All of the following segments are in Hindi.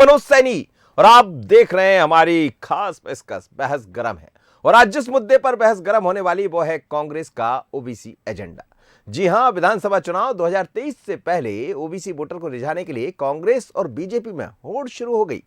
मनोज सैनी और आप देख रहे हैं हमारी खास पेशकश बहस गरम है। और आज जिस मुद्दे पर बहस गरम होने वाली वो है कांग्रेस का ओबीसी एजेंडा। जी हां, विधानसभा चुनाव 2023 से पहले ओबीसी वोटर को रिझाने के लिए कांग्रेस और बीजेपी में होड़ शुरू हो गई।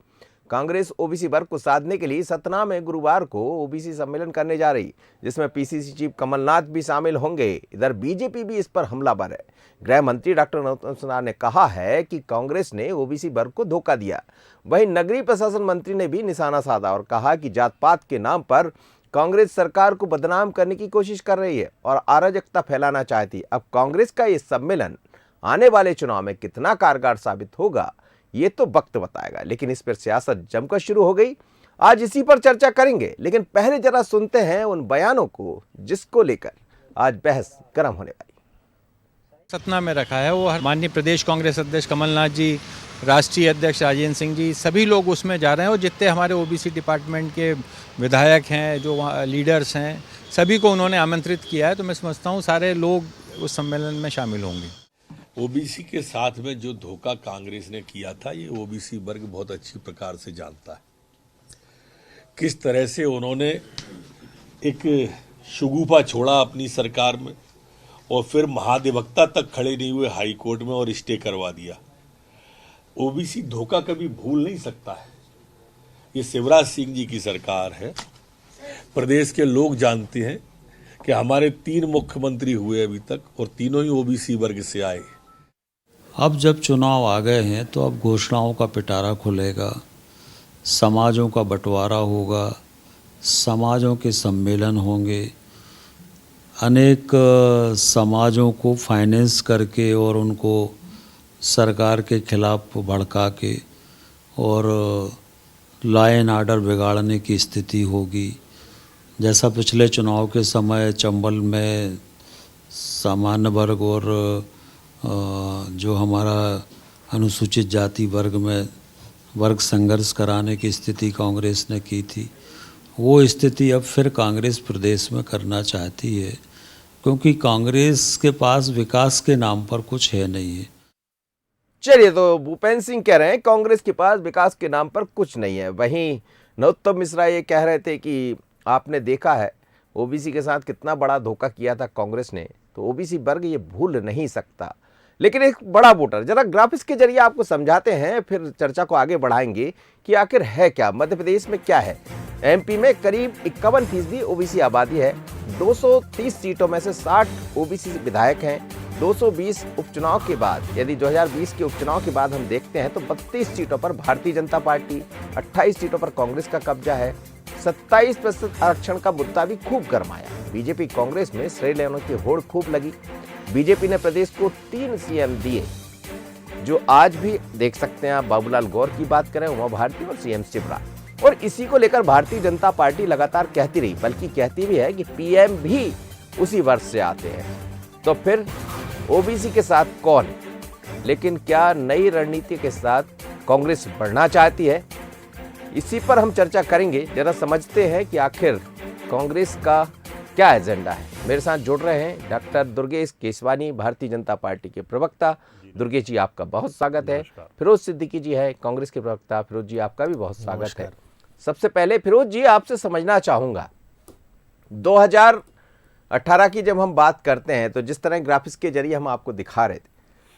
कांग्रेस ओबीसी वर्ग को साधने के लिए सतना में गुरुवार को ओबीसी सम्मेलन करने जा रही, जिसमें पीसीसी चीफ कमलनाथ भी शामिल होंगे। इधर बीजेपी भी इस पर हमलावर है। गृह मंत्री डॉक्टर नरोत्तम सिन्हा ने कहा है कि कांग्रेस ने ओबीसी वर्ग को धोखा दिया। वहीं नगरीय प्रशासन मंत्री ने भी निशाना साधा और कहा कि जात पात के नाम पर कांग्रेस सरकार को बदनाम करने की कोशिश कर रही है और अराजकता फैलाना चाहती है। अब कांग्रेस का ये सम्मेलन आने वाले चुनाव में कितना कारगर साबित होगा, ये तो वक्त बताएगा, लेकिन इस पर सियासत जमकर शुरू हो गई। आज इसी पर चर्चा करेंगे, लेकिन पहले जरा सुनते हैं उन बयानों को जिसको लेकर आज बहस गर्म होने वाली। सतना में रखा है वो माननीय प्रदेश कांग्रेस अध्यक्ष कमलनाथ जी, राष्ट्रीय अध्यक्ष राजेंद्र सिंह जी, सभी लोग उसमें जा रहे हैं। और जितने हमारे ओबीसी डिपार्टमेंट के विधायक हैं, जो वहाँ लीडर्स हैं, सभी को उन्होंने आमंत्रित किया है। तो मैं समझता हूँ सारे लोग उस सम्मेलन में शामिल होंगे। ओबीसी के साथ में जो धोखा कांग्रेस ने किया था, ये ओबीसी वर्ग बहुत अच्छी प्रकार से जानता है। किस तरह से उन्होंने एक शगुफा छोड़ा अपनी सरकार में और फिर महाधिवक्ता तक खड़े नहीं हुए हाई कोर्ट में और स्टे करवा दिया। ओबीसी धोखा कभी भूल नहीं सकता है। ये शिवराज सिंह जी की सरकार है। प्रदेश के लोग जानते हैं कि हमारे 3 मुख्यमंत्री हुए अभी तक और तीनों ही ओबीसी वर्ग से आए। अब जब चुनाव आ गए हैं तो अब घोषणाओं का पिटारा खुलेगा, समाजों का बंटवारा होगा, समाजों के सम्मेलन होंगे, अनेक समाजों को फाइनेंस करके और उनको सरकार के खिलाफ भड़का के और लॉ एंड ऑर्डर बिगाड़ने की स्थिति होगी। जैसा पिछले चुनाव के समय चंबल में सामान्य वर्ग और जो हमारा अनुसूचित जाति वर्ग में वर्ग संघर्ष कराने की स्थिति कांग्रेस ने की थी, वो स्थिति अब फिर कांग्रेस प्रदेश में करना चाहती है, क्योंकि कांग्रेस के पास विकास के नाम पर कुछ है नहीं है। चलिए, तो भूपेंद्र सिंह कह रहे हैं कांग्रेस के पास विकास के नाम पर कुछ नहीं है। वहीं नरोत्तम मिश्रा ये कह रहे थे कि आपने देखा है ओबीसी के साथ कितना बड़ा धोखा किया था कांग्रेस ने, तो ओबीसी वर्ग ये भूल नहीं सकता। लेकिन एक बड़ा वोटर, जरा ग्राफिक्स के जरिए आपको समझाते हैं, फिर चर्चा को आगे बढ़ाएंगे कि आखिर है क्या, मध्य प्रदेश में क्या है। एमपी में करीब 51% ओबीसी आबादी है। 230 सीटों में से 60 ओबीसी विधायक हैं। 220 उपचुनाव के बाद, यदि 2020 के उपचुनाव के बाद हम देखते हैं तो 32 सीटों पर भारतीय जनता पार्टी, 28 सीटों पर कांग्रेस का कब्जा है। 27% आरक्षण का मुद्दा भी खूब गरमाया। बीजेपी कांग्रेस में श्रेय लेने की होड़ खूब लगी। बीजेपी ने प्रदेश को 3 सीएम दिए, जो आज भी देख सकते हैं आप। बाबूलाल गौर की बात करें, उमा भारती और सीएम शिवराज। और इसी को लेकर भारतीय जनता पार्टी लगातार कहती रही, बल्कि कहती भी है कि पीएम भी उसी वर्ष से आते हैं। तो फिर ओबीसी के साथ कौन? लेकिन क्या नई रणनीति के साथ कांग्रेस बढ़ना चाहती है? इसी पर हम चर्चा करेंगे। जरा समझते हैं कि आखिर कांग्रेस का क्या एजेंडा है। मेरे साथ जुड़ रहे हैं डॉक्टर दुर्गेश केसवानी, भारतीय जनता पार्टी के प्रवक्ता। दुर्गेश जी, आपका बहुत स्वागत है। फिरोज सिद्दीकी जी है, कांग्रेस के प्रवक्ता। फिरोज जी, आपका भी बहुत स्वागत है। सबसे पहले फिरोज जी, आपसे समझना चाहूंगा, 2018 की जब हम बात करते हैं तो जिस तरह ग्राफिक्स के जरिए हम आपको दिखा रहे थे,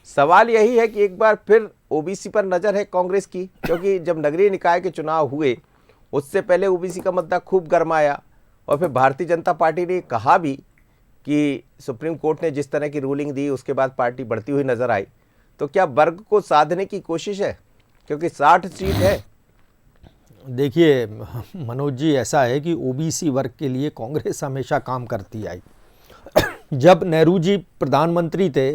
सवाल यही है कि एक बार फिर ओबीसी पर नजर है कांग्रेस की, क्योंकि जब नगरीय निकाय के चुनाव हुए उससे पहले ओबीसी का मुद्दा खूब गरमाया। और फिर भारतीय जनता पार्टी ने कहा भी कि सुप्रीम कोर्ट ने जिस तरह की रूलिंग दी उसके बाद पार्टी बढ़ती हुई नजर आई। तो क्या वर्ग को साधने की कोशिश है, क्योंकि 60 सीट है? देखिए मनोज जी, ऐसा है कि ओबीसी वर्ग के लिए कांग्रेस हमेशा काम करती आई। जब नेहरू जी प्रधानमंत्री थे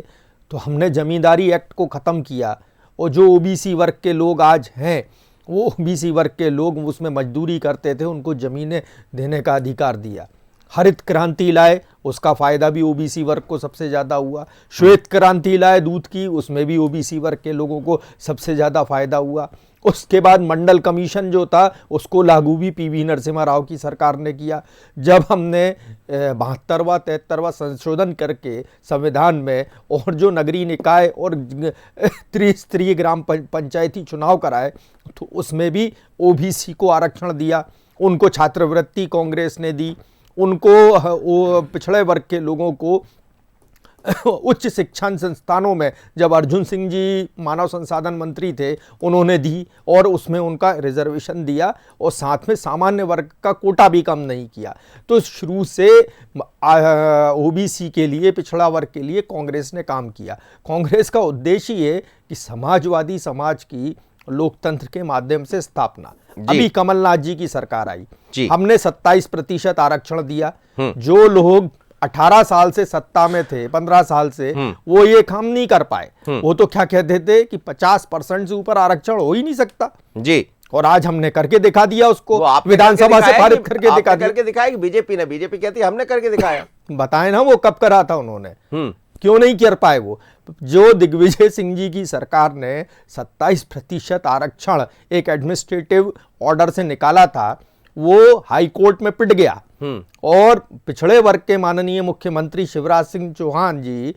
तो हमने जमींदारी एक्ट को ख़त्म किया, और जो ओबीसी वर्ग के लोग आज हैं, वो ओबीसी वर्ग के लोग उसमें मजदूरी करते थे, उनको ज़मीनें देने का अधिकार दिया। हरित क्रांति लाए, उसका फ़ायदा भी ओबीसी वर्ग को सबसे ज़्यादा हुआ। श्वेत क्रांति लाए दूध की, उसमें भी ओबीसी वर्ग के लोगों को सबसे ज़्यादा फ़ायदा हुआ। उसके बाद मंडल कमीशन जो था उसको लागू भी पीवी नरसिम्हा राव की सरकार ने किया। जब हमने 72वां 73वां संशोधन करके संविधान में और जो नगरीय निकाय और त्रिस्तरीय ग्राम पंचायती चुनाव कराए तो उसमें भी ओबीसी को आरक्षण दिया। उनको छात्रवृत्ति कांग्रेस ने दी, उनको पिछड़े वर्ग के लोगों को उच्च शिक्षण संस्थानों में जब अर्जुन सिंह जी मानव संसाधन मंत्री थे उन्होंने दी और उसमें उनका रिजर्वेशन दिया और साथ में सामान्य वर्ग का कोटा भी कम नहीं किया। तो शुरू से ओबीसी के लिए, पिछड़ा वर्ग के लिए कांग्रेस ने काम किया। कांग्रेस का उद्देश्य ये कि समाजवादी समाज की लोकतंत्र के माध्यम से स्थापना। अभी कमलनाथ जी की सरकार आई, हमने 27% आरक्षण दिया। जो लोग 18 साल से सत्ता में थे, 15 साल से, वो ये काम नहीं कर पाए। वो तो क्या कहते थे कि 50% से ऊपर आरक्षण हो ही नहीं सकता जी, और आज हमने करके दिखा दिया उसको, विधानसभा से पारित करके दिखाया कि बीजेपी कहती है हमने करके दिखाया। बताए ना वो कब करा था उन्होंने, क्यों नहीं कर पाए वो। जो दिग्विजय सिंह जी की सरकार ने 27% आरक्षण एक एडमिनिस्ट्रेटिव ऑर्डर से निकाला था, वो हाई कोर्ट में पिट गया और पिछड़े वर्ग के माननीय मुख्यमंत्री शिवराज सिंह चौहान जी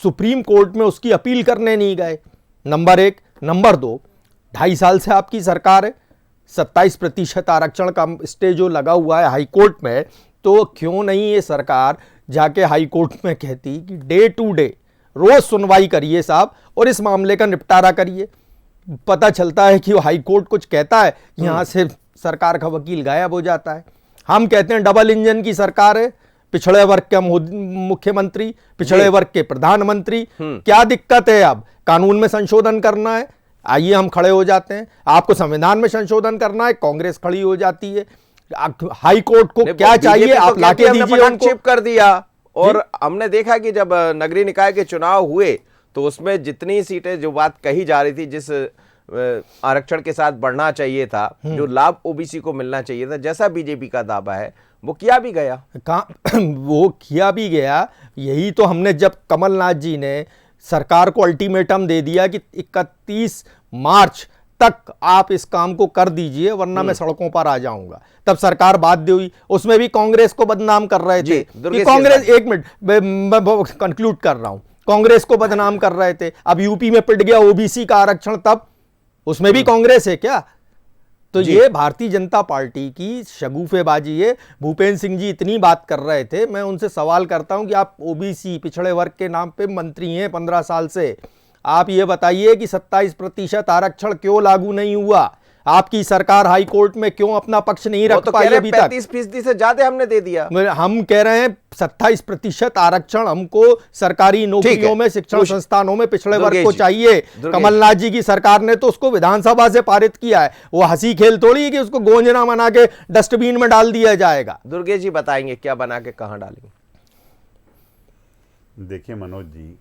सुप्रीम कोर्ट में उसकी अपील करने नहीं गए। नंबर 1। नंबर 2, 2.5 साल से आपकी सरकार है, 27% आरक्षण का स्टे जो लगा हुआ है हाई कोर्ट में, तो क्यों नहीं ये सरकार जाके हाई कोर्ट में कहती कि डे टू डे रोज सुनवाई करिए साहब और इस मामले का निपटारा करिए। पता चलता है कि वो हाई कोर्ट कुछ कहता है, यहां से सरकार का वकील गायब हो जाता है। हम कहते हैं डबल इंजन की सरकार है, पिछड़े वर्ग के मुख्यमंत्री, पिछड़े वर्ग के प्रधानमंत्री, क्या दिक्कत है? अब कानून में संशोधन करना है, आइए हम खड़े हो जाते हैं। आपको संविधान में संशोधन करना है, कांग्रेस खड़ी हो जाती है। हाई कोर्ट को क्या चाहिए, आप लाके दीजिए उनको। कर दिया। और हमने देखा कि जब नगरीय निकाय के चुनाव हुए तो उसमें जितनी सीटें, जो बात कही जा रही थी, जिस आरक्षण के साथ बढ़ना चाहिए था, जो लाभ ओबीसी को मिलना चाहिए था, जैसा बीजेपी का दावा है, वो किया भी गया। वो किया भी गया। यही तो हमने, जब कमलनाथ जी ने सरकार को अल्टीमेटम दे दिया कि 31 मार्च तक आप इस काम को कर दीजिए वरना मैं सड़कों पर आ जाऊंगा, तब सरकार बाध्य हुई। उसमें भी कांग्रेस को बदनाम कर रहे थे कि कांग्रेस, 1 मिनट मैं कंक्लूड कर रहा हूं, कांग्रेस को बदनाम कर रहे थे। अब यूपी में पिट गया ओबीसी का आरक्षण, तब उसमें भी कांग्रेस है क्या? तो ये भारतीय जनता पार्टी की शगुफेबाजी है। भूपेंद्र सिंह जी इतनी बात कर रहे थे, मैं उनसे सवाल करता हूं कि आप ओबीसी पिछड़े वर्ग के नाम पे मंत्री हैं 15 साल से, आप ये बताइए कि 27% आरक्षण क्यों लागू नहीं हुआ? आपकी सरकार हाई कोर्ट में क्यों अपना पक्ष नहीं रख पाई अभी तक? 35% से ज्यादा हमने दे दिया। हम कह रहे हैं 27% आरक्षण हमको सरकारी नौकरियों में, शिक्षण संस्थानों में पिछड़े वर्ग को चाहिए। कमलनाथ जी की सरकार ने तो उसको विधानसभा से पारित किया है। वो हंसी खेल थोड़ी है कि उसको गोंजना बना के डस्टबिन में डाल दिया जाएगा। दुर्गेश जी बताएंगे क्या बना के कहां डालेंगे? देखिए मनोज जी,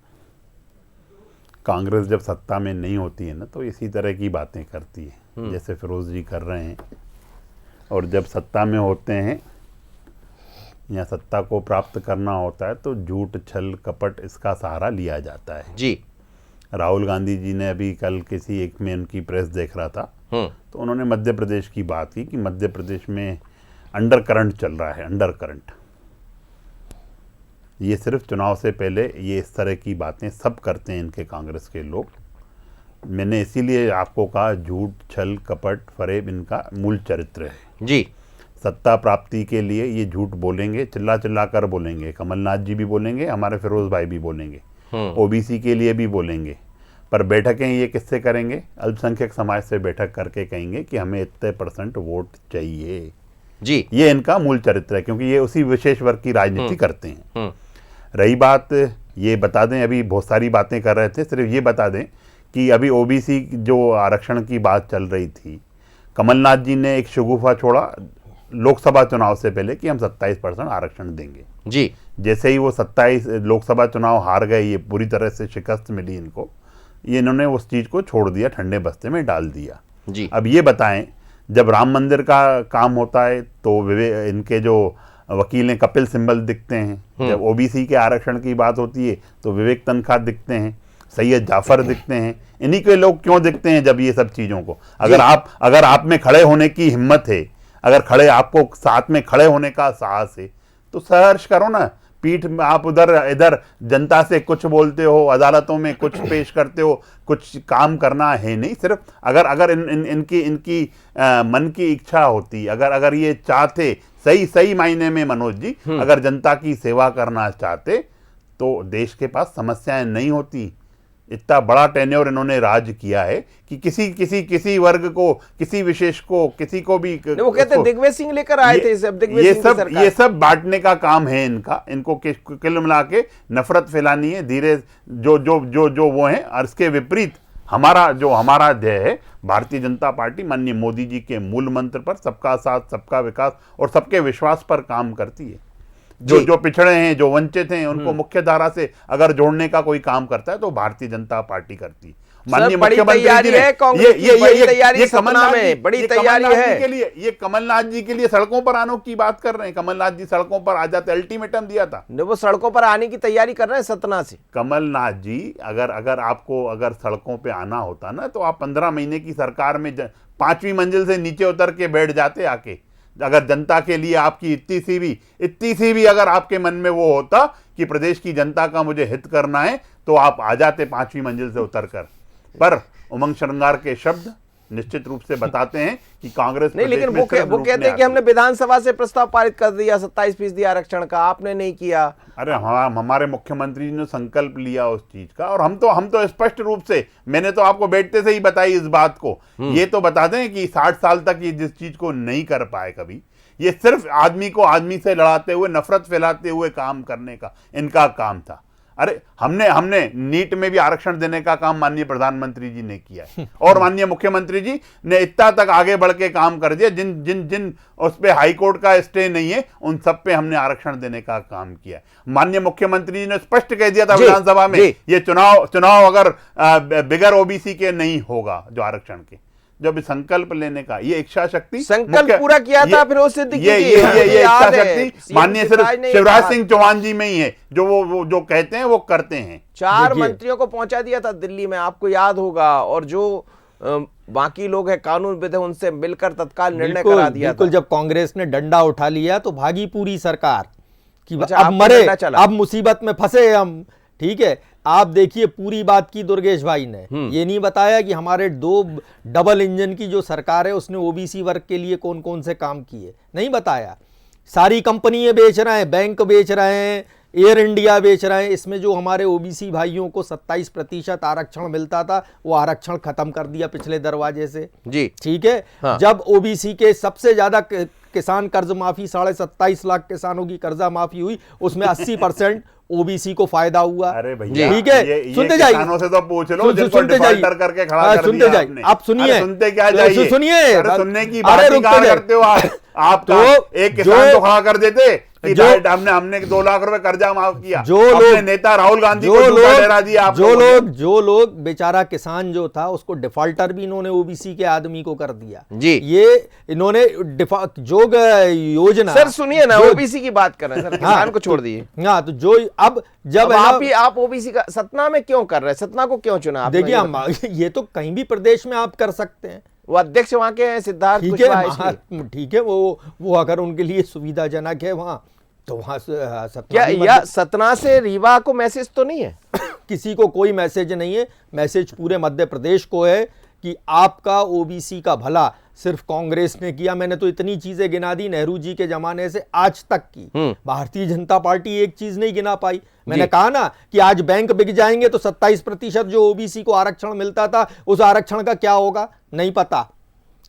कांग्रेस जब सत्ता में नहीं होती है ना तो इसी तरह की बातें करती है, जैसे फिरोज जी कर रहे हैं। और जब सत्ता में होते हैं या सत्ता को प्राप्त करना होता है तो झूठ, छल, कपट इसका सहारा लिया जाता है जी। राहुल गांधी जी ने अभी कल किसी एक में उनकी प्रेस देख रहा था, तो उन्होंने मध्य प्रदेश की बात की कि मध्य प्रदेश में अंडर करंट चल रहा है, अंडर करंट। ये सिर्फ चुनाव से पहले ये इस तरह की बातें सब करते हैं इनके कांग्रेस के लोग। मैंने इसीलिए आपको कहा झूठ, छल, कपट, फरेब इनका मूल चरित्र है जी। सत्ता प्राप्ति के लिए ये झूठ बोलेंगे, चिल्ला चिल्ला कर बोलेंगे। कमलनाथ जी भी बोलेंगे, हमारे फिरोज भाई भी बोलेंगे, ओबीसी के लिए भी बोलेंगे। पर बैठकें ये किससे करेंगे? अल्पसंख्यक समाज से बैठक करके कहेंगे कि हमें इतने % वोट चाहिए जी। ये इनका मूल चरित्र है, क्योंकि ये उसी विशेष वर्ग की राजनीति करते हैं। रही बात, ये बता दें, अभी बहुत सारी बातें कर रहे थे, सिर्फ ये बता दें कि अभी ओबीसी जो आरक्षण की बात चल रही थी, कमलनाथ जी ने एक शगुफा छोड़ा लोकसभा चुनाव से पहले कि हम 27% आरक्षण देंगे जी। जैसे ही वो 27 लोकसभा चुनाव हार गए, ये पूरी तरह से शिकस्त मिली इनको, ये इन्होंने उस चीज़ को छोड़ दिया, ठंडे बस्ते में डाल दिया जी। अब ये बताएं, जब राम मंदिर का काम होता है तो इनके जो वकील हैं कपिल सिब्बल दिखते हैं, जब ओबीसी के आरक्षण की बात होती है तो विवेक तनखा दिखते हैं, सैयद जाफर दिखते हैं, इन्हीं के लोग क्यों दिखते हैं जब ये सब चीज़ों को, अगर आप में खड़े होने की हिम्मत है, अगर खड़े आपको साथ में खड़े होने का साहस है तो संघर्ष करो ना। पीठ में आप उधर इधर जनता से कुछ बोलते हो, अदालतों में कुछ पेश करते हो, कुछ काम करना है नहीं। सिर्फ अगर इनकी मन की इच्छा होती, अगर ये चाहते सही मायने में मनोज जी, अगर जनता की सेवा करना चाहते तो देश के पास समस्याएं नहीं होती। इतना बड़ा टेन्योर इन्होंने राज किया है कि किसी वर्ग को, किसी विशेष को, किसी को भी, वो कहते हैं दिग्विजय सिंह लेकर आए थे, ये सब बांटने का काम है इनका। इनको कुल मिला के नफरत फैलानी है धीरे जो वो है। और इसके विपरीत हमारा ध्येय है, भारतीय जनता पार्टी माननीय मोदी जी के मूल मंत्र पर, सबका साथ, सबका विकास और सबके विश्वास पर काम करती है। जो पिछड़े हैं, जो वंचित हैं, उनको मुख्य धारा से अगर जोड़ने का कोई काम करता है तो भारतीय जनता पार्टी करती है। माननीय मुख्यमंत्री जी ने ये कमलनाथ जी के लिए सड़कों पर आने की बात कर रहे हैं। कमलनाथ जी सड़कों पर आ जाते, अल्टीमेटम दिया था, वो सड़कों पर आने की तैयारी कर रहे हैं सतना से। कमलनाथ जी अगर सड़कों पे आना होता ना तो आप 15 महीने की सरकार में 5वीं मंजिल से नीचे उतर के बैठ जाते आके। अगर जनता के लिए आपकी इतनी सी भी अगर आपके मन में वो होता कि प्रदेश की जनता का मुझे हित करना है तो आप आ जाते 5वीं मंजिल से उतरकर। पर उमंग श्रृंगार के शब्द निश्चित रूप से बताते हैं कि कांग्रेस नहीं, लेकिन वो कहते हैं कि हमने विधानसभा से प्रस्ताव पारित कर दिया 27% आरक्षण का, आपने नहीं किया। अरे हमारे मुख्यमंत्री जी ने संकल्प लिया उस चीज का, और हम तो स्पष्ट रूप से, मैंने तो आपको बैठते से ही बताई इस बात को। ये तो बता दें कि 60 साल तक ये जिस चीज को नहीं कर पाए कभी, ये सिर्फ आदमी को आदमी से लड़ाते हुए, नफरत फैलाते हुए काम करने का इनका काम था। अरे हमने नीट में भी आरक्षण देने का काम माननीय प्रधानमंत्री जी ने किया है, और माननीय मुख्यमंत्री जी ने इतना तक आगे बढ़ के काम कर दिया। जिन उस पे हाई कोर्ट का स्टे नहीं है उन सब पे हमने आरक्षण देने का काम किया है। माननीय मुख्यमंत्री जी ने स्पष्ट कह दिया था विधानसभा में, ये चुनाव अगर बगैर ओबीसी के नहीं होगा, जो आरक्षण के, जब संकल्प लेने का ये इच्छा शक्ति, संकल्प पूरा किया था, फिर वो सिद्ध की ये इच्छा शक्ति माननीय सिर्फ शिवराज सिंह चौहान जी में ही है, जो वो जो कहते हैं वो करते हैं। 4 मंत्रियों को पहुंचा दिया था दिल्ली में, आपको याद होगा, और जो बाकी लोग हैं कानूनविद हैं उनसे मिलकर तत्काल निर्णय करा दिया। बिल्कुल, जब कांग्रेस ने डंडा उठा लिया तो भागी पूरी सरकार कि अब मरे, अब मुसीबत में फंसे हम। ठीक है, आप देखिए पूरी बात की दुर्गेश भाई ने ये नहीं बताया कि हमारे 2 डबल इंजन की जो सरकार है उसने ओबीसी वर्ग के लिए कौन कौन से काम किए, नहीं बताया। सारी कंपनियां बेच रहे हैं, बैंक बेच रहे हैं, एयर इंडिया बेच रहे हैं। इसमें जो हमारे ओबीसी भाइयों को 27% आरक्षण मिलता था वो आरक्षण खत्म कर दिया पिछले दरवाजे से जी। ठीक है, हाँ। जब ओबीसी के सबसे ज्यादा किसान कर्ज माफी, 27.5 लाख किसानों की कर्जा माफी हुई, उसमें 80% ओबीसी को फायदा हुआ। अरे भैया, ठीक है, सुनते जाइए, किसानों से तो पूछ लो, सुनते जाइए, करके खड़ा कर सुनते जाइए, आप सुनिए, सुनते क्या जाइए, सुनिए, सुनने की बात करते हो आप तो एक किसान तो खड़ा कर देते कि हमने 2 लाख रुपए कर्जा माफ किया, जो लोग नेता राहुल गांधी को झूठा ठहरा दिया। जो लोग बेचारा किसान जो था उसको डिफॉल्टर भी इन्होंने ओबीसी के आदमी को कर दिया जी। ये इन्होंने जोग योजना, सर सुनिए ना, ओबीसी की बात कर रहे हैं सर, किसान को छोड़ दिए। हाँ, तो जो अब जब आप ओबीसी का सतना में क्यों कर रहे हैं, सतना को क्यों चुना? देखिए, ये तो कहीं भी प्रदेश में आप कर सकते हैं, वो अध्यक्ष वहां के हैं सिद्धार्थ, ठीक है, वो अगर उनके लिए सुविधाजनक है वहां तो वहां क्या या सतना से रीवा को मैसेज तो नहीं है? किसी को कोई मैसेज नहीं है, मैसेज पूरे मध्य प्रदेश को है कि आपका ओबीसी का भला सिर्फ कांग्रेस ने किया। मैंने तो इतनी चीजें गिना दी नेहरू जी के जमाने से आज तक की, भारतीय जनता पार्टी एक चीज नहीं गिना पाई। मैंने कहा ना कि आज बैंक बिक जाएंगे तो 27% जो ओबीसी को आरक्षण मिलता था उस आरक्षण का क्या होगा नहीं पता।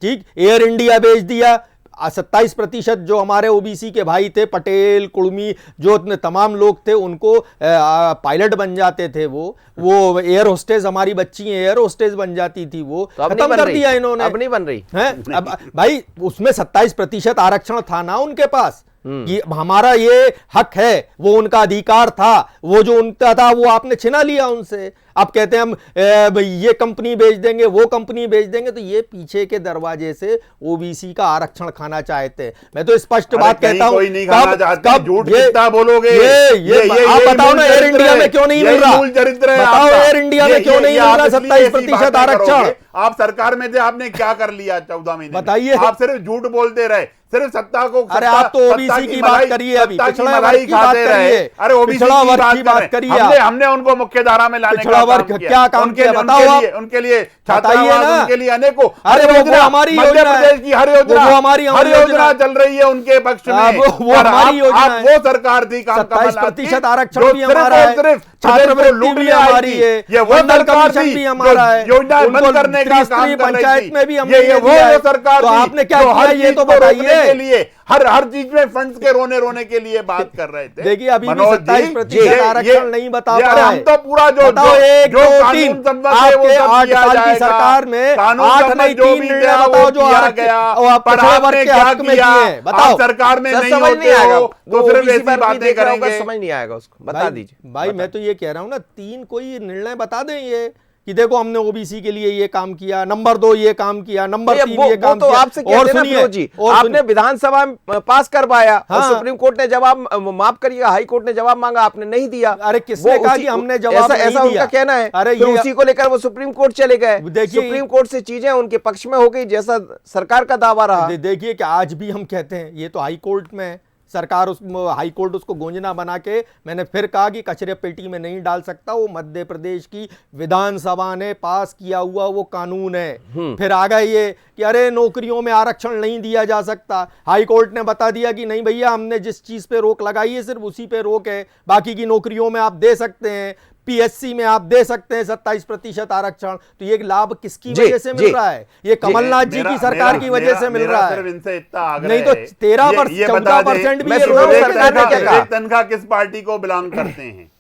ठीक, एयर इंडिया बेच दिया, 27% जो हमारे ओबीसी के भाई थे, पटेल, कुर्मी, जो तमाम लोग थे, उनको पायलट बन जाते थे, वो एयर होस्टेस, हमारी बच्ची एयर होस्टेस बन जाती थी, वो तो खत्म कर दिया इन्होंने। अब नहीं बन रही है अब भाई, उसमें 27% आरक्षण था ना उनके पास कि हमारा ये हक है, वो उनका अधिकार था, वो जो उनका था वो आपने छिना लिया उनसे। अब कहते हैं हम ये कंपनी बेच देंगे, वो कंपनी बेच देंगे, तो ये पीछे के दरवाजे से ओबीसी का आरक्षण खाना चाहते हैं। मैं तो स्पष्ट बात कहता हूं, कोई नहीं खाना चाहता, झूठ कितना बोलोगे? ये आप बताओ ना, एयर इंडिया में क्यों नहीं मिल रहा? बताओ एयर इंडिया में क्यों नहीं मिल रहा 27% आरक्षण? आप सरकार में थे, आपने क्या कर लिया 14 महीने? बताइए। आप सिर्फ झूठ बोलते रहे, सिर्फ सत्ता को। अरे आप तो ओबीसी की बात करिए, अभी पिछड़ा वर्ग की बात करिए। अरे ओबीसी की बात करिए। हमने उनको मुख्य धारा में लाने का काम किया। क्या काम किया बताओ आप? उनके लिए छात्रावास, उनके लिए अनेकों, अरे वो हमारी मध्य प्रदेश की हर योजना चल रही है उनके पक्ष में। वो हमारी योजना, वो सरकार थी काम 27% आरक्षण भी हमारा है, छात्रवृत्ति भी हमारी है, ये वो सरकार थी भी हमारा है, योजना बंद करने का काम कर रही पंचायत थी। में भी हमने ये वो सरकार तो थी आपने क्या जो किया हर ये चीज तो को रोकने बताइए। के लिए, हर चीज में फंड्स के रोने के लिए बात कर रहे थे। देखिए अभी भी मनोज जी, 27% आरक्षण नहीं बता पा रहे। हम तो पूरा जो कानून संबंध है वो सब किया जाएगा। सरकार में कानून 8 नहीं 3 निर्णय बताओ जो किया गया, पर आपने क्या किया? आप सरकार में नहीं होते हो तो सिर्फ ऐसी बातें करेंगे, समझ नहीं आएगा उसको, बता दीजिए भाई। मैं तो ये कह रहा हूं ना, 3 कोई निर्णय बता दें ये कि देखो हमने ओबीसी के लिए ये काम किया, नंबर 2 ये काम किया, नंबर 3 ये काम तो किया। आपसे कहते हैं ना जी, आपने विधानसभा में पास करवाया और सुप्रीम कोर्ट ने जवाब, माफ करिएगा, हाई कोर्ट ने जवाब मांगा, आपने नहीं दिया। अरे किसने कहा कि हमने जवाब नहीं ऐसा दिया? उनका कहना है। अरे फिर उसी को लेकर वो सुप्रीम कोर्ट चले गए। देखिए सुप्रीम कोर्ट से चीजें उनके पक्ष में हो गई जैसा सरकार का दावा रहा। देखिए कि आज भी हम कहते हैं ये तो हाई कोर्ट में है, सरकार उस हाई कोर्ट उसको गोंजना बना के, मैंने फिर कहा कि कचरे पेटी में नहीं डाल सकता। वो मध्य प्रदेश की विधानसभा ने पास किया हुआ वो कानून है। फिर आ गए ये कि अरे नौकरियों में आरक्षण नहीं दिया जा सकता। हाई कोर्ट ने बता दिया कि नहीं भैया, हमने जिस चीज पे रोक लगाई है सिर्फ उसी पे रोक है, बाकी की नौकरियों में आप दे सकते हैं, पीएससी में आप दे सकते हैं 27% आरक्षण। तो ये लाभ किसकी वजह से मिल रहा है? ये कमलनाथ जी की सरकार की वजह से मिल रहा है। इनसे इतना आग्रह नहीं तो 13-14% भी ये विवेक तनखा किस पार्टी को बिलोंग करते हैं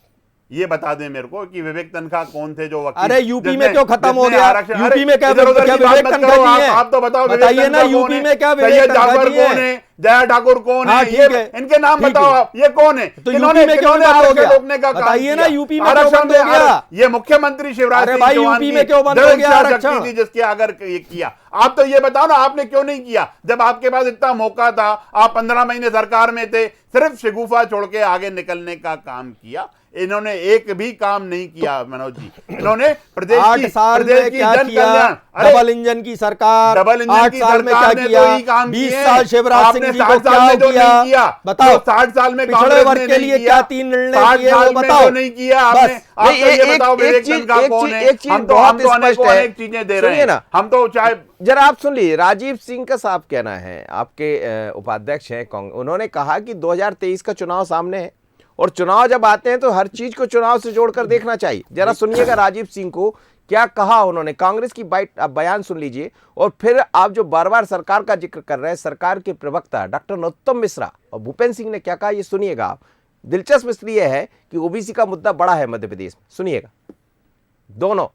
ये बता दें मेरे को, कि विवेक तनखा कौन थे जो वकील? अरे यूपी में क्यों खत्म हो गया? यूपी में क्या विवेक तनखा जी है? आप तो बताओ, बताइए ना, यूपी में क्या विवेक तनखा जी है? जया ठाकुर कौन है? ये इनके नाम बताओ आप, ये कौन है? तो यूपी में क्यों बंद हो गया? रोकने का काम बताइए ना, यूपी में क्यों आरक्षण बंद हो गया? ये मुख्यमंत्री शिवराज सिंह भाई चौहान यूपी में क्यों बंद हो गया आरक्षण? थी जिसके अगर ये किया। आप तो ये बताओ ना, आपने क्यों नहीं किया? जब आपके पास इतना मौका था, आप 15 महीने सरकार में थे, सिर्फ शगुफा छोड़ के आगे निकलने का काम किया। इन्होंने एक भी काम नहीं किया मनोज जी। इन्होंने प्रदेश 8 साल में क्या किया? डबल इंजन की सरकार, 8 साल में क्या किया? 20 साल शिवराज सिंह जी को क्या किया? बताओ। 60 साल में पिछड़े वर्ग के लिए क्या 3 निर्णय किए वो बताओ। नहीं किया आपने। आप तो ये बताओ विवेक तनखा कौन है? हम तो अनेक चीजें दे रहे हैं। हम तो चाहे जरा आप सुन लीजिए, राजीव सिंह का साफ कहना है, आपके उपाध्यक्ष हैं कांग्रेस, उन्होंने कहा कि 2023 का चुनाव सामने है और चुनाव जब आते हैं तो हर चीज को चुनाव से जोड़कर देखना चाहिए। जरा सुनिएगा राजीव सिंह को क्या कहा उन्होंने। कांग्रेस की बाइट आप बयान सुन लीजिए और फिर आप जो बार बार सरकार का जिक्र कर रहे हैं, सरकार के प्रवक्ता डॉक्टर नरोत्तम मिश्रा और भूपेंद्र सिंह ने क्या कहा ये सुनिएगा आप। दिलचस्प इसलिए है कि ओबीसी का मुद्दा बड़ा है मध्य प्रदेश में, सुनिएगा। दोनों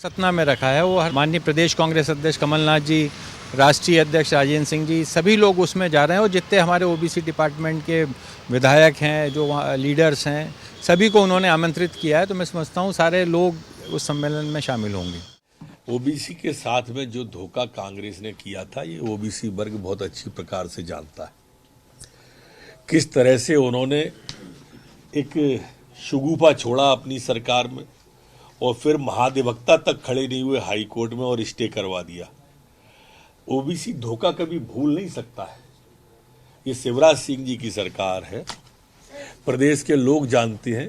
सतना में रखा है, वो माननीय प्रदेश कांग्रेस अध्यक्ष कमलनाथ जी, राष्ट्रीय अध्यक्ष राजेंद्र सिंह जी, सभी लोग उसमें जा रहे हैं और जितने हमारे ओबीसी डिपार्टमेंट के विधायक हैं, जो वहाँ लीडर्स हैं, सभी को उन्होंने आमंत्रित किया है। तो मैं समझता हूँ सारे लोग उस सम्मेलन में शामिल होंगे। ओबीसी के साथ में जो धोखा कांग्रेस ने किया था, ये ओबीसी वर्ग बहुत अच्छी प्रकार से जानता है। किस तरह से उन्होंने एक शगुफा छोड़ा अपनी सरकार में और फिर महाधिवक्ता तक खड़े नहीं हुए हाई कोर्ट में और स्टे करवा दिया। ओबीसी धोखा कभी भूल नहीं सकता है। ये शिवराज सिंह जी की सरकार है। प्रदेश के लोग जानते हैं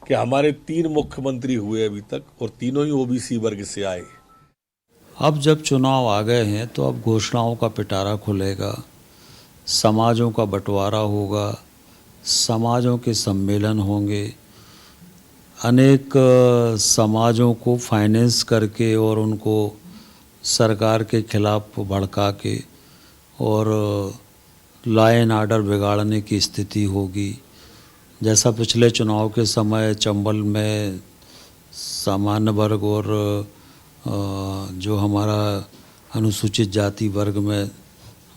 कि हमारे 3 मुख्यमंत्री हुए अभी तक और तीनों ही ओबीसी वर्ग से आए। अब जब चुनाव आ गए हैं तो अब घोषणाओं का पिटारा खुलेगा, समाजों का बंटवारा होगा, समाजों के सम्मेलन होंगे, अनेक समाजों को फाइनेंस करके और उनको सरकार के खिलाफ भड़का के और लॉ एंड ऑर्डर बिगाड़ने की स्थिति होगी। जैसा पिछले चुनाव के समय चंबल में सामान्य वर्ग और जो हमारा अनुसूचित जाति वर्ग में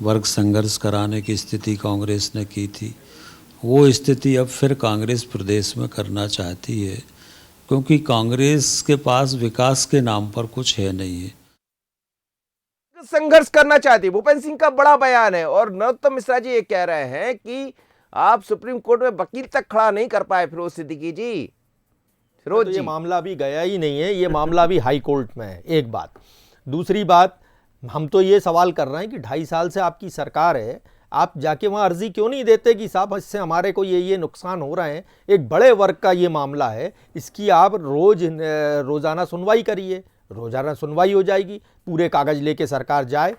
वर्ग संघर्ष कराने की स्थिति कांग्रेस ने की थी, वो स्थिति अब फिर कांग्रेस प्रदेश में करना चाहती है, क्योंकि कांग्रेस के पास विकास के नाम पर कुछ है नहीं है। संघर्ष करना चाहती है। भूपेंद्र सिंह का बड़ा बयान है और नरोत्तम मिश्रा जी ये कह रहे हैं कि आप सुप्रीम कोर्ट में वकील तक खड़ा नहीं कर पाए फिरोज सिद्दीकी जी। फिरोज तो जी, ये मामला अभी गया ही नहीं है, ये मामला अभी हाई कोर्ट में है, एक बात। दूसरी बात, हम तो ये सवाल कर रहे हैं कि 2.5 साल से आपकी सरकार है, आप जाके वहाँ अर्जी क्यों नहीं देते कि साहब इससे हमारे को ये नुकसान हो रहे हैं, एक बड़े वर्ग का ये मामला है, इसकी आप रोज़ाना सुनवाई करिए, रोज़ाना सुनवाई हो जाएगी, पूरे कागज़ लेके सरकार जाए।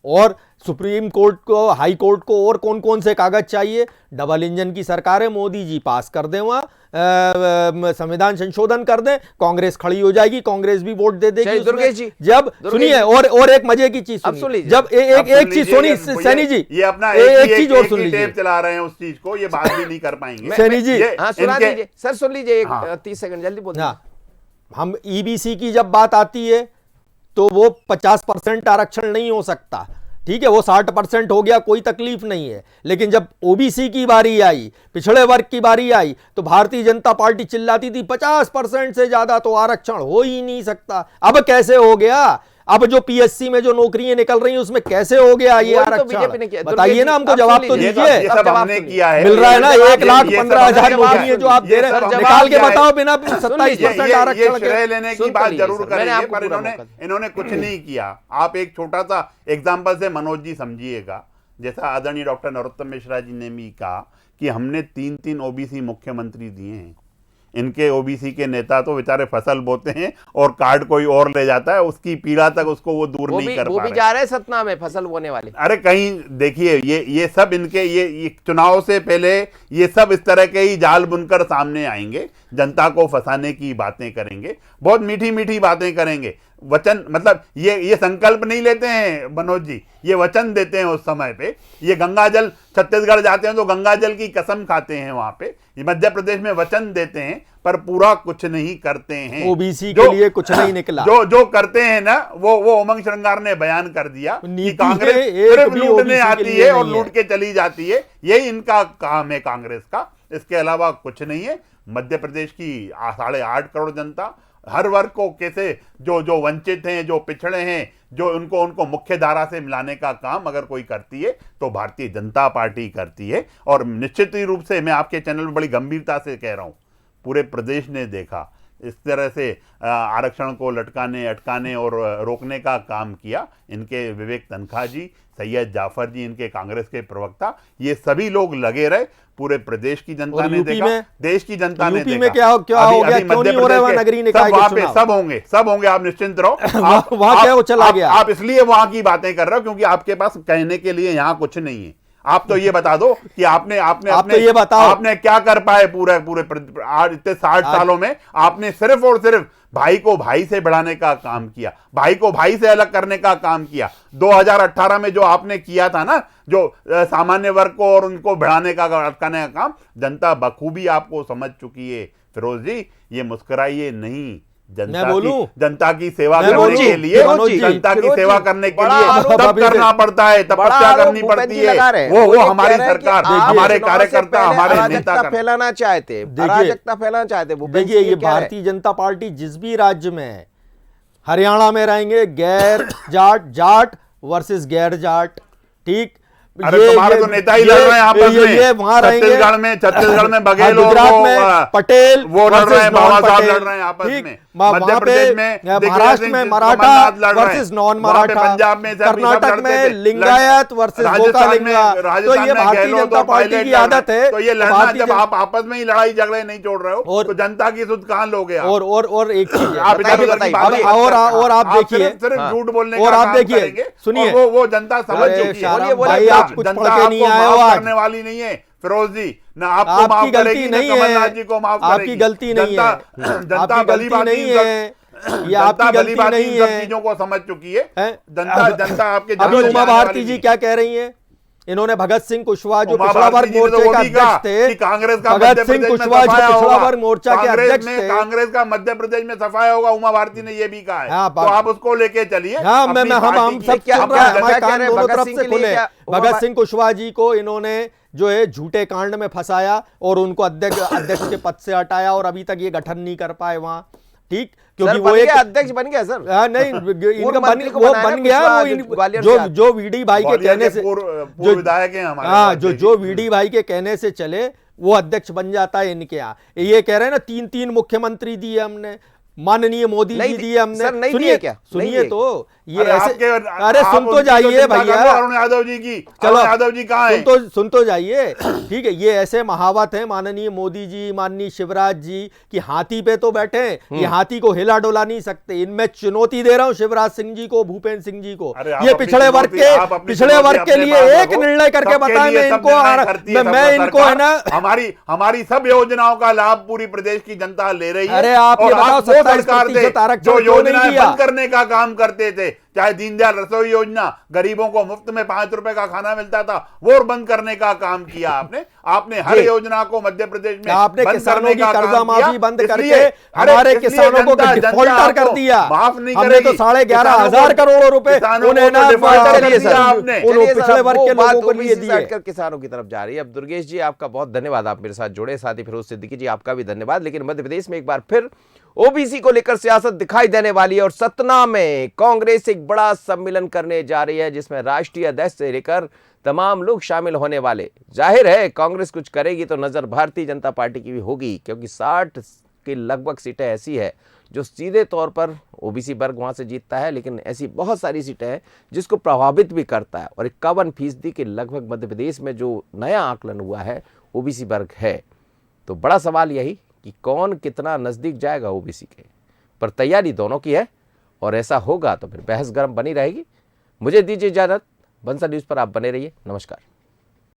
और सुप्रीम कोर्ट को, हाई कोर्ट को और कौन कौन से कागज़ चाहिए, डबल इंजन की सरकार है, मोदी जी पास कर दें, वहाँ संविधान संशोधन कर दें, कांग्रेस खड़ी हो जाएगी, कांग्रेस भी वोट दे देगी उसमें। दुर्गेश जी, जब सुनिए, और एक मजे की चीज सुनिए, जब एक चीज सुनी सैनी जी, ये अपना एक चीज और सुन लीजिए, टेप चला रहे हैं उस चीज को, ये बात भी नहीं कर पाएंगे सैनी जी। हाँ सुना दीजिए सर, सुन लीजिए 30 सेकंड जल्दी बोलिए। हाँ, हम ईबीसी की जब बात आती है तो वो 50% आरक्षण नहीं हो सकता, ठीक है, वो 60% हो गया, कोई तकलीफ नहीं है। लेकिन जब ओबीसी की बारी आई, पिछड़े वर्ग की बारी आई, तो भारतीय जनता पार्टी चिल्लाती थी 50% से ज्यादा तो आरक्षण हो ही नहीं सकता। अब कैसे हो गया? अब जो पीएससी में जो नौकरियां निकल रही हैं उसमें कैसे हो गया ये आरक्षण? बताइए ना, हमको जवाब तो दीजिए। ये सब हमने किया है, मिल रहा है ना 1,15,000 नौकरियां जो आप दे रहे हैं, निकाल के बताओ बिना 27% आरक्षण के। श्रेय लेने की बात जरूर करेंगे, पर इन्होंने कुछ नहीं किया। आप एक छोटा सा एग्जाम्पल से मनोज जी समझिएगा, जैसा आदरणीय डॉक्टर नरोत्तम मिश्रा जी ने भी कहा कि हमने 3 ओबीसी मुख्यमंत्री दिए हैं। इनके ओबीसी के नेता तो बेचारे फसल बोते हैं और कार्ड कोई और ले जाता है, उसकी पीड़ा तक उसको वो दूर नहीं कर पा रहे। वो भी जा रहे हैं सतना में फसल बोने वाले। अरे कहीं देखिए, ये सब इनके ये चुनाव से पहले ये सब इस तरह के ही जाल बुनकर सामने आएंगे, जनता को फंसाने की बातें करेंगे, बहुत मीठी मीठी बातें करेंगे। वचन मतलब ये संकल्प नहीं लेते हैं मनोज जी, ये वचन देते हैं उस समय पे। ये गंगा जल, छत्तीसगढ़ जाते हैं तो गंगा जल की कसम खाते हैं वहां पे। ये मध्य प्रदेश में वचन देते हैं पर पूरा कुछ नहीं करते हैं। ओबीसी के लिए कुछ नहीं निकला। जो करते हैं ना, वो उमंग श्रृंगार ने बयान कर दिया कि कांग्रेस सिर्फ लूटने आती है और लूट के चली जाती है, यही इनका काम है कांग्रेस का, इसके अलावा कुछ नहीं है। मध्य प्रदेश की 8.5 करोड़ जनता, हर वर्ग को कैसे जो वंचित हैं, जो पिछड़े हैं, जो उनको मुख्य धारा से मिलाने का काम अगर कोई करती है तो भारतीय जनता पार्टी करती है। और निश्चित ही रूप से मैं आपके चैनल में बड़ी गंभीरता से कह रहा हूं, पूरे प्रदेश ने देखा इस तरह से आरक्षण को लटकाने, अटकाने और रोकने का काम किया। इनके विवेक तनखा जी, सैयद जाफर जी, इनके कांग्रेस के प्रवक्ता, ये सभी लोग लगे रहे। पूरे प्रदेश की जनता ने देखा, देश की जनता ने देखा। में क्या हो गया, क्यों नहीं हो रहा है नगरीय निकाय के चुनाव? सब होंगे, आप निश्चिंत रहो। वहां क्या वो चला गया? आप इसलिए वहां की बातें कर रहे हो क्योंकि आपके पास कहने के लिए यहाँ कुछ नहीं है। आप तो ये बता दो कि आपने तो ये बताओ आपने क्या कर पाए पूरे इतने 60 सालों में। आपने सिर्फ और सिर्फ भाई को भाई से बढ़ाने का काम किया, भाई को भाई से अलग करने का काम किया। 2018 में जो आपने किया था ना, जो सामान्य वर्ग को और उनको बढ़ाने का, अटकाने का काम, जनता बखूबी आपको समझ चुकी है। फिरोज जी, ये मुस्कुराइए नहीं, जनता की सेवा करने के लिए, जनता की सेवा करने के लिए तब करना पड़ता है, तपस्या करनी पड़ती है। वो हमारी सरकार, हमारे कार्यकर्ता, हमारे नेता फैलाना चाहते, अराजकता फैलाना चाहते। देखिए, ये भारतीय जनता पार्टी जिस भी राज्य में है, हरियाणा में रहेंगे गैर जाट वर्सेस गैर जाट, ठीक। अरे तुम्हारे तो नेता ही लड़ रहे हैं आपस में। छत्तीसगढ़ में बघेल, गुजरात में पटेल, वो लड़ रहे हैं, बाबा साहब लड़ रहे हैं आपस में। मध्य प्रदेश में, महाराष्ट्र में मराठा वर्सेस नॉन मराठा, पंजाब में, कर्नाटक में लिंगायत वर्सेस गोकालिंगा। तो ये भारतीय जनता पार्टी की आदत है। तो ये लड़ना, जब आप आपस में ही लड़ाई झगड़े नहीं छोड़ रहे हो तो जनता की सुध कहां लोगे? और एक चीज और आप देखिए, सिर्फ झूठ बोलने और आप देखिए, सुनिए, वो जनता समझ चुकी है। कुछ पढ़ के नहीं आए हो आज, करने वाली नहीं है फिरोज जी, ना आपको माफ करेगी, ना कमलनाथ जी को माफ करेगी। आपकी गलती नहीं है, जनता भली भांति ये आपकी गलती नहीं है, चीजों को समझ चुकी है जनता। आपके अभी उमा भारती जी क्या कह रही हैं? इन्होंने भगत सिंह कुशवाहा जो उमा पिछड़ा वर्ग भारती जी ने तो मोर्चे वो का भी कहा अध्यक्ष थे, कि कांग्रेस का भगत मध्य सिंह प्रदेश में कुशवाहा जो सफाया पिछड़ा होगा। वर्ग मोर्चा के अध्यक्ष थे, कांग्रेस का मध्य प्रदेश में सफाया होगा, उमा भारती ने ये भी कहा है। हाँ, तो आप उसको लेके चलिए। हाँ, अपनी हम पार्टी की- सब क्या- सुन क्या- रहे हैं, हमारे क्या कह कान रहे हैं? दोनों भगत तरफ सिंह से के लिए खुले। क्या- भगत सिंह कुशवाहा जी को इन्होंने जो है झूठे कांड में फंसाया और उनको अध्यक्ष के पद से हटाया और अभी तक ये गठन नहीं कर पाए वहां, ठीक, क्योंकि वो एक अध्यक्ष बन गया सर। नहीं इनका मंत्री को वो बनाया बन ना गया, पिछड़ा वो ग्वालियर जो से जो वीडी भाई के ग्वालियर कहने से पूर्व विधायक हैं हमारे हाँ, पास जो वीडी भाई के कहने से चले वो अध्यक्ष बन जाता है इनके यहाँ। ये कह रहे हैं ना 3 मुख्यमंत्री दिए हमने, माननीय मोदी जी दिए हमने। सर, नहीं सुनिए दिए क्या? सुनिए नहीं दिए। तो ये अरे ऐसे आपके- अरे आप सुन तो उनकी जाइए चिंता भैया, कर लो, अरुण यादव जी की। चलो अरुण यादव जी कहाँ हैं? सुन तो जाइए, ठीक है। ये ऐसे महावत है माननीय मोदी जी, माननीय शिवराज जी कि हाथी पे तो बैठे हैं, ये हाथी को हिला डोला नहीं सकते। इनमें चुनौती दे रहा हूं शिवराज सिंह जी को, भूपेंद्र सिंह जी को। अरे आप ये अपनी पिछड़े वर्ग के लिए एक निर्णय करके बताएं। मैं इनको मैं इनको है ना, हमारी सब योजनाओं का लाभ पूरी प्रदेश की जनता ले रही है। अरे आप ये और बताओ, वो 27% सरकार थे आरक्षण जो क्यों नहीं योजनाएं दिया? बंद करने का काम करते थे, चाहे दीनदयाल रसोई योजना, गरीबों को मुफ्त में 5 रुपए का खाना मिलता था, वो बंद करने का काम किया आपने हर योजना को मध्य प्रदेश में आपने बंद किसानों करने की का कर्जा काम किया। माफी बंद करके इसलिए- अरे हमारे इसलिए किसानों को जनता डिफॉल्टर कर आपको दिया। माफ नहीं हमने करेगी। तो 11,500 करोड़ रुपए उन्हें ना चलिए सर, आपने चलिए पिछड़े सर, वर्ग वो के बात लोगों को लिए OBC से दिए। हटकर किसानों की तरफ जा रही है। अब दुर्गेश जी आपका बहुत धन्यवाद, आप मेरे साथ जुड़े। साथ ही फिरोज सिद्दीकी जी आपका भी धन्यवाद। लेकिन मध्य प्रदेश में एक बार फिर ओबीसी को लेकर सियासत दिखाई देने वाली है और सतना में कांग्रेस एक बड़ा सम्मेलन करने जा रही है जिसमें राष्ट्रीय अध्यक्ष से लेकर तमाम लोग शामिल होने वाले। जाहिर है कांग्रेस कुछ करेगी तो नजर भारतीय जनता पार्टी की भी होगी, क्योंकि 60 की लगभग सीटें ऐसी है जो सीधे तौर पर ओबीसी वर्ग वहां से जीतता है, लेकिन ऐसी बहुत सारी सीटें हैं जिसको प्रभावित भी करता है। और 51% के लगभग मध्य प्रदेश में जो नया आकलन हुआ है ओबीसी वर्ग है। तो बड़ा सवाल यही कि कौन कितना नजदीक जाएगा ओबीसी के, पर तैयारी दोनों की है और ऐसा होगा तो फिर बहस गर्म बनी रहेगी। मुझे दीजिए इजाजत, बंसल न्यूज पर आप बने रहिए। नमस्कार।